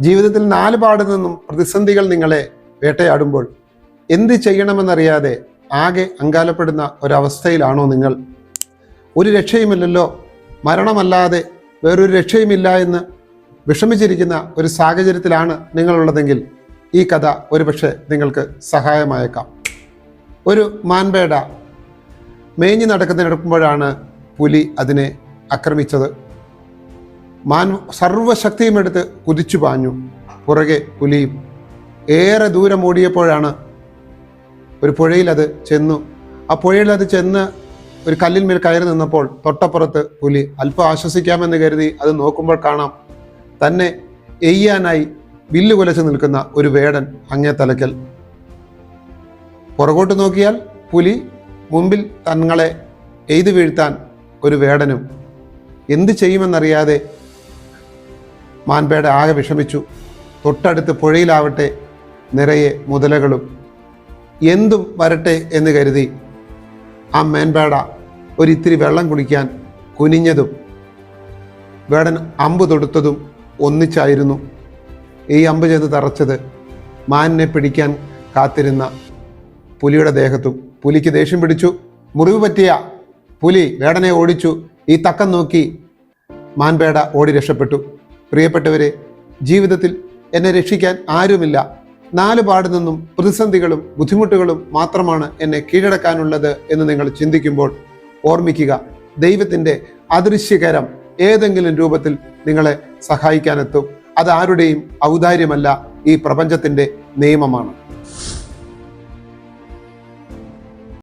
ജീവിതത്തിൽ 4 പാടിൽ നിന്നും പ്രതിസന്ധികൾ നിങ്ങളെ വേട്ടയാടുമ്പോൾ എന്ത് ചെയ്യണമെന്നറിയാതെ ആകെ അങ്കാലപ്പെടുന്ന ഒരവസ്ഥയിലാണോ നിങ്ങൾ? ഒരു രക്ഷയുമില്ലല്ലോ, മരണമല്ലാതെ വേറൊരു രക്ഷയുമില്ല എന്ന് വിഷമിച്ചിരിക്കുന്ന ഒരു സാഹചര്യത്തിലാണ് നിങ്ങളുള്ളതെങ്കിൽ ഈ കഥ ഒരുപക്ഷെ നിങ്ങൾക്ക് സഹായമായേക്കാം. ഒരു മാൻപേട മേഞ്ഞു നടക്കുമ്പോഴാണ് പുലി അതിനെ ആക്രമിച്ചത്. മാൻ സർവശക്തിയും എടുത്ത് കുതിച്ചു പാഞ്ഞു. പുറകെ പുലിയും. ഏറെ ദൂരം ഓടിയപ്പോഴാണ് ഒരു പുഴയിൽ അത് ചെന്നു. ആ പുഴയിൽ അത് ചെന്ന് ഒരു കല്ലിന്മേൽ കയറി നിന്നപ്പോൾ തൊട്ടപ്പുറത്ത് പുലി. അല്പം ആശ്വസിക്കാമെന്ന് കരുതി അത് നോക്കുമ്പോൾ കാണാം തന്നെ എയ്യാനായി വില്ല് കുലച്ച് നിൽക്കുന്ന ഒരു വേടൻ അങ്ങേ തലയ്ക്കൽ. പുറകോട്ട് നോക്കിയാൽ പുലി, മുമ്പിൽ തങ്ങളെ എയ്തു വീഴ്ത്താൻ ഒരു വേടനും. എന്ത് ചെയ്യുമെന്നറിയാതെ മാൻപേട ആകെ വിഷമിച്ചു. തൊട്ടടുത്ത് പുഴയിലാവട്ടെ നിറയെ മുതലകളും. എന്തും വരട്ടെ എന്ന് കരുതി ആ മാൻപേട ഒരിത്തിരി വെള്ളം കുടിക്കാൻ കുനിഞ്ഞതും വേടൻ അമ്പ് തൊടുത്തതും ഒന്നിച്ചായിരുന്നു. ഈ അമ്പ് ചെന്ന് തറച്ചത് മാനിനെ പിടിക്കാൻ കാത്തിരുന്ന പുലിയുടെ ദേഹത്തും. പുലിക്ക് ദേഷ്യം പിടിച്ചു. മുറിവ് പറ്റിയ പുലി വേടനെ ഓടിച്ചു. ഈ തക്കം നോക്കി മാൻപേട ഓടി രക്ഷപ്പെട്ടു. പ്രിയപ്പെട്ടവരെ, ജീവിതത്തിൽ എന്നെ രക്ഷിക്കാൻ ആരുമില്ല. 4 പാടിൽ നിന്നും പ്രതിസന്ധികളും ബുദ്ധിമുട്ടുകളും മാത്രമാണ് എന്നെ കീഴടക്കാനുള്ളത് എന്ന് നിങ്ങൾ ചിന്തിക്കുമ്പോൾ ഓർമ്മിക്കുക, ദൈവത്തിൻ്റെ അദൃശ്യകരം ഏതെങ്കിലും രൂപത്തിൽ നിങ്ങളെ സഹായിക്കാനെത്തും. അത് ആരുടെയും ഔദാര്യമല്ല, ഈ പ്രപഞ്ചത്തിൻ്റെ നിയമമാണ്.